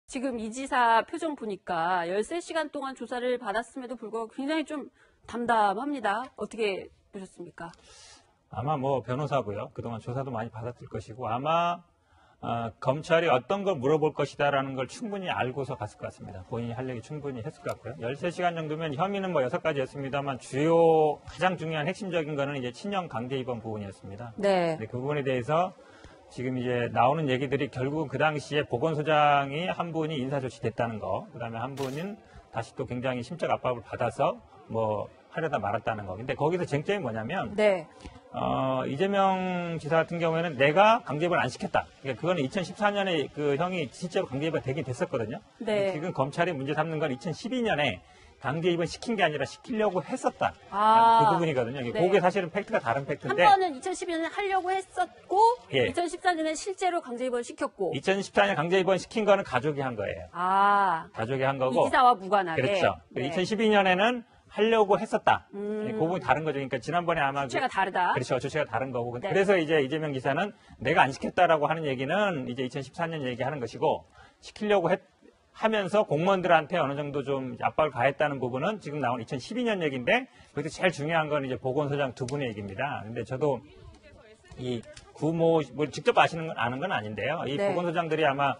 지금 이 지사 표정 보니까 13시간 동안 조사를 받았음에도 불구하고 굉장히 좀 담담합니다. 어떻게 보셨습니까? 아마 뭐 변호사고요. 그동안 조사도 많이 받았을 것이고 아마 검찰이 어떤 걸 물어볼 것이다라는 걸 충분히 알고서 갔을 것 같습니다. 본인이 할 얘기 충분히 했을 것 같고요. 13시간 정도면 혐의는 뭐 6가지였습니다만 주요 가장 중요한 핵심적인 거는 이제 친형 강제 입원 부분이었습니다. 네. 그 부분에 대해서 지금 이제 나오는 얘기들이 결국은 그 당시에 보건소장이 한 분이 인사조치됐다는 거, 그다음에 한 분은 다시 또 굉장히 심적 압박을 받아서 뭐 하려다 말았다는 거. 근데 거기서 쟁점이 뭐냐면 네. 이재명 지사 같은 경우에는 내가 강제입원 안 시켰다. 그러니까 그거는 2014년에 그 형이 실제로 강제입원 되긴 됐었거든요. 네. 지금 검찰이 문제 삼는 건 2012년에 강제입원 시킨 게 아니라 시키려고 했었다. 그 부분이거든요. 네. 그게 사실은 팩트가 다른 팩트인데. 한 번은 2012년에 하려고 했었고, 예. 2014년에 실제로 강제 입원 시켰고. 2014년 강제입원 시킨 거는 가족이 한 거예요. 가족이 한 거고. 이 지사와 무관하게. 그렇죠. 네. 2012년에는 하려고 했었다. 그 부분이 다른 거죠. 그러니까 지난번에 아마 주체가 다르다. 그렇죠. 주체가 다른 거고. 네. 그래서 이제 이재명 기사는 내가 안 시켰다라고 하는 얘기는 이제 2014년 얘기하는 것이고 시키려고 하면서 공무원들한테 어느 정도 좀 압박을 가했다는 부분은 지금 나온 2012년 얘기인데 거기서 제일 중요한 건 이제 보건소장 두 분의 얘기입니다. 근데 저도 이 구모 뭐 직접 아는 건 아닌데요. 이 네. 보건소장들이 아마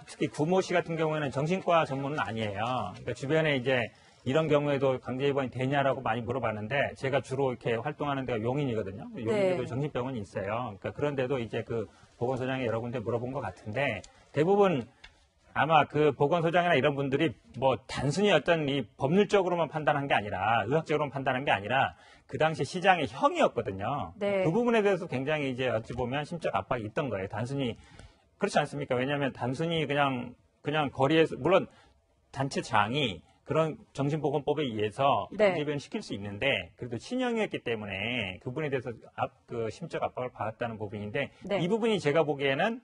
특히 구모 씨 같은 경우에는 정신과 전문은 아니에요. 그러니까 주변에 이제 이런 경우에도 강제 입원이 되냐라고 많이 물어봤는데 제가 주로 이렇게 활동하는 데가 용인이거든요. 용인에도 네. 정신병원이 있어요. 그러니까 그런데도 이제 그 보건소장이 여러 군데 물어본 것 같은데 대부분 아마 그 보건소장이나 이런 분들이 뭐 단순히 어떤 이 법률적으로만 판단한 게 아니라 의학적으로만 판단한 게 아니라 그 당시 시장의 형이었거든요. 네. 그 부분에 대해서 굉장히 이제 어찌 보면 심적 압박이 있던 거예요. 단순히 그렇지 않습니까? 왜냐하면 단순히 그냥 거리에서 물론 단체장이 그런 정신보건법에 의해서 네. 강제입원을 시킬 수 있는데 그래도 친형이었기 때문에 그분에 대해서 심적 압박을 받았다는 부분인데 네. 이 부분이 제가 보기에는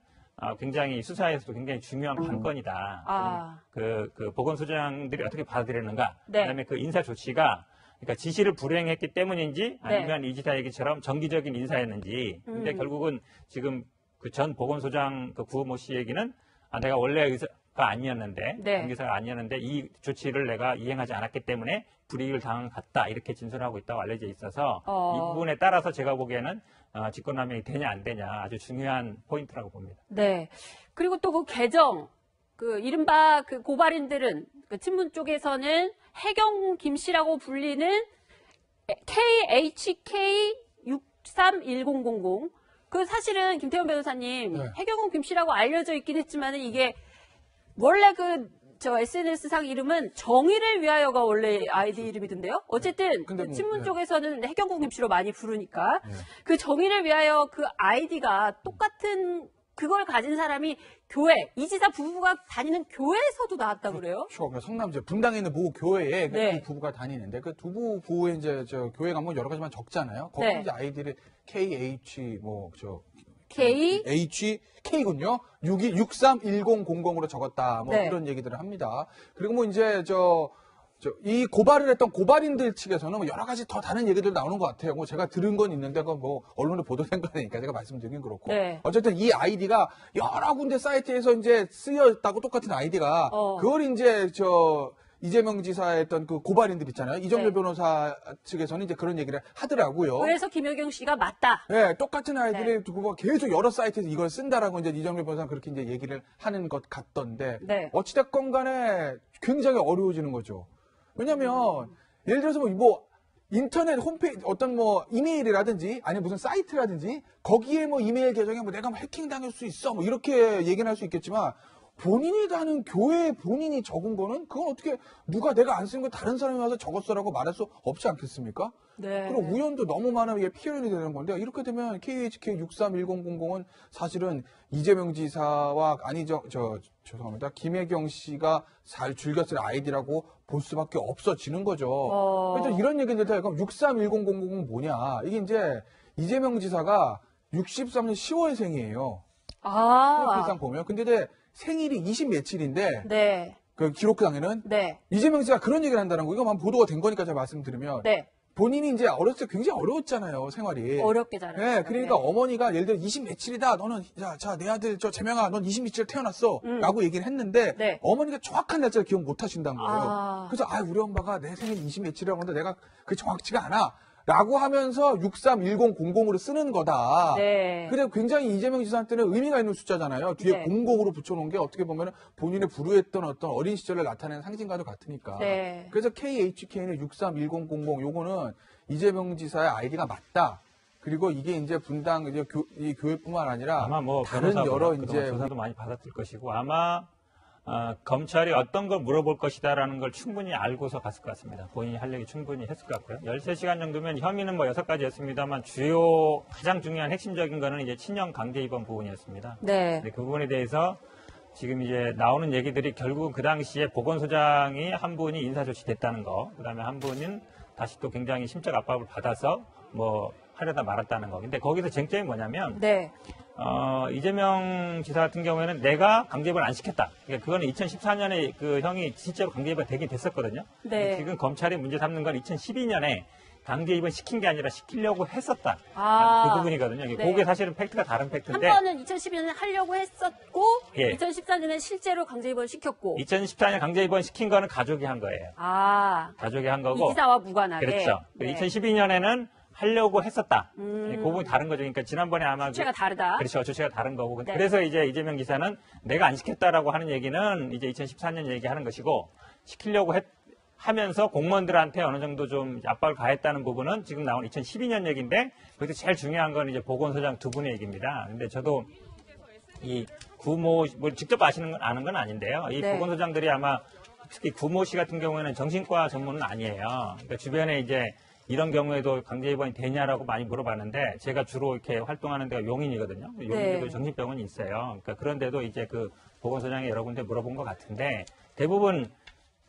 굉장히 수사에서도 굉장히 중요한 관건이다. 그 보건소장들이 어떻게 받아들이는가. 네. 그다음에 그 인사 조치가 그러니까 지시를 불이행했기 때문인지 아니면 네. 이 지사 얘기처럼 정기적인 인사였는지. 근데 결국은 지금 그 전 보건소장 그 구모 씨 얘기는 내가 원래 의사가 아니었는데 네. 관계사가 아니었는데 이 조치를 내가 이행하지 않았기 때문에 불이익을 당한 것 같다 이렇게 진술하고 있다고 알려져 있어서 이 부분에 따라서 제가 보기에는 직권남용이 되냐 안 되냐 아주 중요한 포인트라고 봅니다. 네. 그리고 또 그 개정, 그 이른바 그 고발인들은 그 친문 쪽에서는 해경 김 씨라고 불리는 KHK631000. 그 사실은 김태현 변호사님 네. 해경훈 김 씨라고 알려져 있긴 했지만은 이게 원래 SNS상 이름은 정의를 위하여가 원래 아이디 이름이던데요. 어쨌든 근데 그 뭐, 친문 네. 쪽에서는 해경훈 김 씨로 많이 부르니까 네. 그 정의를 위하여 그 아이디가 똑같은 그걸 가진 사람이 교회, 이 지사 부부가 다니는 교회에서도 나왔다 그래요? 그렇죠. 성남제 분당에 있는 모 교회에 네. 두 부부가 다니는데 그 두 부부에 이제 저 교회가 뭐 여러 가지만 적잖아요. 거기 네. 이제 아이들이 KH K K군요. 631000으로 적었다. 뭐 네. 그런 얘기들을 합니다. 그리고 뭐 이제 이 고발을 했던 고발인들 측에서는 뭐 여러 가지 더 다른 얘기들 나오는 것 같아요. 뭐 제가 들은 건 있는데 그건 뭐 언론에 보도된 거니까 제가 말씀드리긴 그렇고. 네. 어쨌든 이 아이디가 여러 군데 사이트에서 이제 쓰였다고 똑같은 아이디가 그걸 이제 이재명 지사의 했던 그 고발인들 있잖아요. 이정열 네. 변호사 측에서는 이제 그런 얘기를 하더라고요. 그래서 김효경 씨가 맞다. 네, 똑같은 아이들이 네. 두고 계속 여러 사이트에서 이걸 쓴다라고 이제 이정열 변호사는 그렇게 이제 얘기를 하는 것 같던데. 네. 어찌됐건 간에 굉장히 어려워지는 거죠. 왜냐면, 예를 들어서 뭐 인터넷 홈페이지 어떤 뭐 이메일이라든지 아니면 무슨 사이트라든지 거기에 뭐 이메일 계정에 뭐 내가 뭐 해킹 당할 수 있어 뭐 이렇게 얘기는 할 수 있겠지만 본인이 다는 교회 본인이 적은 거는 그건 어떻게 누가 내가 안 쓴 거 다른 사람이 와서 적었어라고 말할 수 없지 않겠습니까? 네. 그리고 우연도 너무 많으면 이게 피해론이 되는 건데 이렇게 되면 KHK631000은 사실은 이재명 지사와 죄송합니다. 김혜경 씨가 잘 즐겼을 아이디라고 볼 수밖에 없어지는 거죠. 그래서 이런 얘기들 다 그럼 631000은 뭐냐? 이게 이제 이재명 지사가 63년 10월생이에요. 일상 보면 근데 이제 생일이 20 며칠인데 네. 그 기록상에는 네. 이재명 씨가 그런 얘기를 한다는 거 이거 보도가 된 거니까 제가 말씀드리면 네. 본인이 이제 어렸을 때 굉장히 어려웠잖아요, 생활이. 어렵게 자랐어요. 네, 그러니까 어머니가 예를 들어 20 며칠이다. 너는 자, 내 아들 저 재명아, 넌 20 며칠 태어났어. 라고 얘기를 했는데 네. 어머니가 정확한 날짜를 기억 못 하신다는 거예요. 아. 그래서 우리 엄마가 내 생일 20 며칠이라고 하는데 내가 그게 정확치가 않아. 라고 하면서 631000으로 쓰는 거다. 네. 그래 굉장히 이재명 지사한테는 의미가 있는 숫자잖아요. 뒤에 네. 00으로 붙여놓은 게 어떻게 보면 본인의 불우했던 어떤 어린 시절을 나타내는 상징과도 같으니까. 네. 그래서 KHK는 631000 요거는 이재명 지사의 아이디가 맞다. 그리고 이게 이제 분당 이제 이 교회뿐만 아니라 아마 뭐 다른 변호사보다 여러 그동안 이제 조사도 많이 받았을 것이고 아마 검찰이 어떤 걸 물어볼 것이다라는 걸 충분히 알고서 갔을 것 같습니다. 본인이 할 얘기 충분히 했을 것 같고요. 13시간 정도면 혐의는 뭐 6가지였습니다만 주요 가장 중요한 핵심적인 거는 이제 친형 강제 입원 부분이었습니다. 네. 근데 그 부분에 대해서 지금 이제 나오는 얘기들이 결국은 그 당시에 보건소장이 한 분이 인사 조치됐다는 거, 그다음에 한 분은 다시 또 굉장히 심적 압박을 받아서 뭐 하려다 말았다는 거. 근데 거기서 쟁점이 뭐냐면 네. 이재명 지사 같은 경우에는 내가 강제 입원 안 시켰다. 그러니까 그거는 2014년에 그 형이 실제로 강제 입원 되긴 됐었거든요. 네. 지금 검찰이 문제 삼는 건 2012년에 강제 입원 시킨 게 아니라 시키려고 했었다. 아. 그 부분이거든요. 네. 그게 사실은 팩트가 다른 한 팩트인데 번은 2012년에 하려고 했었고, 예. 2014년에 실제로 강제 입원 시켰고. 2014년 강제 입원 시킨 거는 가족이 한 거예요. 아. 가족이 한 거고. 이지사와 무관하게. 그렇죠. 네. 2012년에는 하려고 했었다. 그 부분이 다른 거죠. 그러니까 지난번에 아마 주체가 다르다. 그렇죠. 주체가 다른 거고. 네. 그래서 이제 이재명 기사는 내가 안 시켰다라고 하는 얘기는 이제 2014년 얘기하는 것이고 시키려고 하면서 공무원들한테 어느 정도 좀 압박을 가했다는 부분은 지금 나온 2012년 얘기인데 거기서 제일 중요한 건 이제 보건소장 두 분의 얘기입니다. 근데 저도 이 구모 뭐 직접 아는 건 아닌데요. 이 네. 보건소장들이 아마 특히 구모 씨 같은 경우에는 정신과 전문은 아니에요. 그러니까 주변에 이제 이런 경우에도 강제 입원이 되냐라고 많이 물어봤는데 제가 주로 이렇게 활동하는 데가 용인이거든요. 용인에도 네. 정신병원이 있어요. 그러니까 그런데도 이제 그 보건소장이 여러 군데 물어본 것 같은데 대부분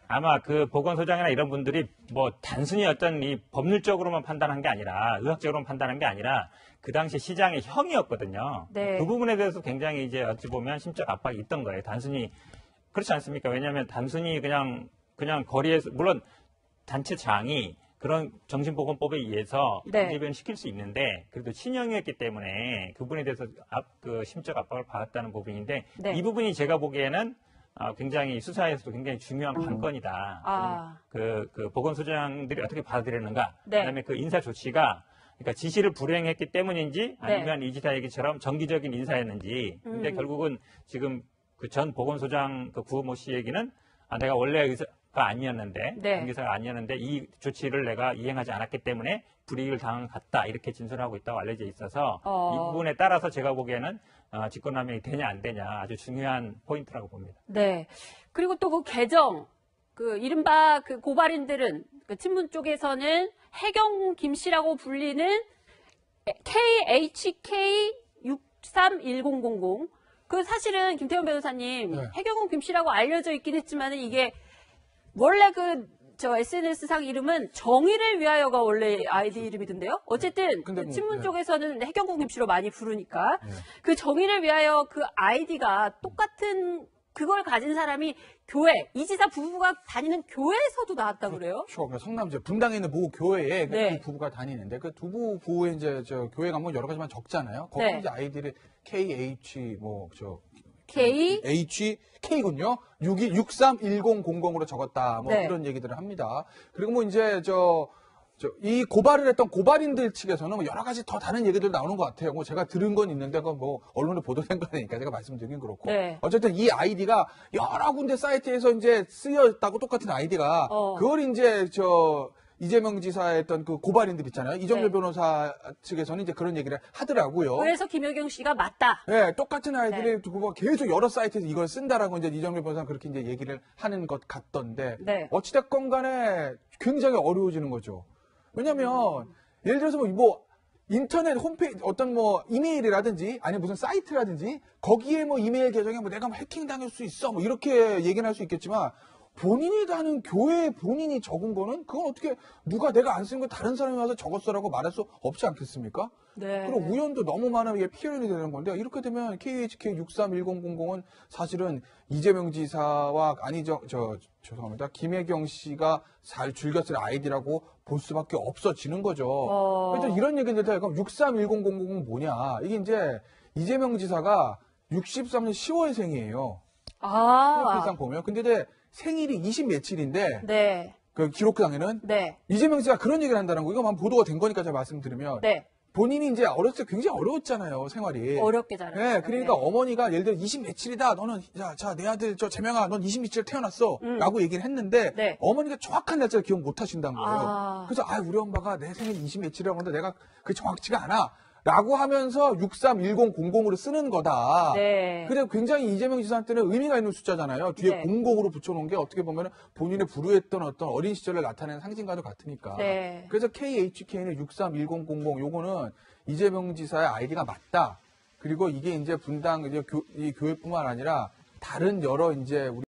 아마 그 보건소장이나 이런 분들이 뭐 단순히 어떤 이 법률적으로만 판단한 게 아니라 의학적으로만 판단한 게 아니라 그 당시 시장의 형이었거든요. 네. 그 부분에 대해서 굉장히 이제 어찌 보면 심적 압박이 있던 거예요. 단순히 그렇지 않습니까? 왜냐하면 단순히 그냥 거리에서 물론 단체장이 그런 정신보건법에 의해서 네. 강제입원을 시킬 수 있는데 그래도 친형이었기 때문에 그분에 대해서 그 심적 압박을 받았다는 부분인데 네. 이 부분이 제가 보기에는 굉장히 수사에서도 굉장히 중요한 관건이다. 아. 그 보건소장들이 어떻게 받아들였는가. 네. 그다음에 그 인사 조치가 그러니까 지시를 불행했기 때문인지 아니면 네. 이 지사 얘기처럼 정기적인 인사였는지. 근데 결국은 지금 그 전 보건소장 그 구모 씨 얘기는 내가 원래 의사가 아니었는데 네. 관계사가 아니었는데 이 조치를 내가 이행하지 않았기 때문에 불이익을 당한 것 같다 이렇게 진술하고 있다고 알려져 있어서 이 부분에 따라서 제가 보기에는 직권남용이 되냐 안 되냐 아주 중요한 포인트라고 봅니다. 네. 그리고 또 그 개정, 그 이른바 그 고발인들은 그 친문 쪽에서는 해경 김 씨라고 불리는 KHK631000. 그 사실은 김태현 변호사님 네. 해경훈 김 씨라고 알려져 있긴 했지만은 이게 원래 SNS 상 이름은 정의를 위하여가 원래 아이디 이름이던데요. 어쨌든 근데 그 뭐, 친문 네. 쪽에서는 해경군 김씨로 많이 부르니까 네. 그 정의를 위하여 그 아이디가 똑같은 그걸 가진 사람이 교회 이지사 부부가 다니는 교회에서도 나왔다 그래요. 그렇죠. 그러니까 성남시 분당에 있는 모 교회에 네. 이 부부가 다니는데 그 두부 부부에 이제 저 교회 가면 여러 가지만 적잖아요. 거기 네. 이제 아이디를 KH K HK군요. 631000으로 적었다. 뭐 네. 이런 얘기들을 합니다. 그리고 뭐 이제 이 고발을 했던 고발인들 측에서는 뭐 여러 가지 더 다른 얘기들 나오는 것 같아요. 뭐 제가 들은 건 있는데 그건 뭐 언론에 보도된 거니까 제가 말씀드리긴 그렇고. 네. 어쨌든 이 아이디가 여러 군데 사이트에서 이제 쓰였다고 똑같은 아이디가 그걸 이제 이재명 지사의 했던 그 고발인들 있잖아요. 이정열 네. 변호사 측에서는 이제 그런 얘기를 하더라고요. 그래서 김효경 씨가 맞다. 네, 똑같은 아이들이 네. 두고 계속 여러 사이트에서 이걸 쓴다라고 이제 이정열 변호사는 그렇게 이제 얘기를 하는 것 같던데. 네. 어찌됐건 간에 굉장히 어려워지는 거죠. 왜냐면, 예를 들어서 뭐 인터넷 홈페이지, 어떤 뭐 이메일이라든지 아니면 무슨 사이트라든지 거기에 뭐 이메일 계정에 뭐 내가 뭐 해킹 당할 수 있어 뭐 이렇게 얘기는 할 수 있겠지만 본인이 다는 교회에 본인이 적은 거는 그건 어떻게 누가 내가 안 쓴 거 다른 사람이 와서 적었어라고 말할 수 없지 않겠습니까? 네. 그리고 우연도 너무 많으면 이게 피해론이 되는 건데 이렇게 되면 KHK 631000은 사실은 이재명 지사와 죄송합니다. 김혜경 씨가 잘 즐겨 쓸 아이디라고 볼 수밖에 없어지는 거죠. 그래서 이런 얘기를 해요. 그럼 631000은 뭐냐? 이게 이제 이재명 지사가 63년 10월생이에요. 필상 보면. 근데 이제 생일이 20 며칠인데 네. 그 기록상에는 네. 이재명 씨가 그런 얘기를 한다는 거. 이거 보도가 된 거니까 제가 말씀드리면 네. 본인이 이제 어렸을 때 굉장히 어려웠잖아요, 생활이. 어렵게 자랐어요. 네, 그러니까 어머니가 예를 들어 20 며칠이다. 너는 자, 내 아들 재명아, 넌 20 며칠 태어났어. 라고 얘기를 했는데 네. 어머니가 정확한 날짜를 기억 못 하신다는 거예요. 아. 그래서 우리 엄마가 내 생일 20 며칠이라고 하는데 내가 그게 정확치가 않아. 라고 하면서 631000으로 쓰는 거다. 네. 그래 굉장히 이재명 지사한테는 의미가 있는 숫자잖아요. 뒤에 네. 00으로 붙여놓은 게 어떻게 보면 본인의 불우했던 어떤 어린 시절을 나타내는 상징과도 같으니까. 네. 그래서 KHK는 631000 요거는 이재명 지사의 아이디가 맞다. 그리고 이게 이제 분당 이 교회뿐만 아니라 다른 여러 이제 우리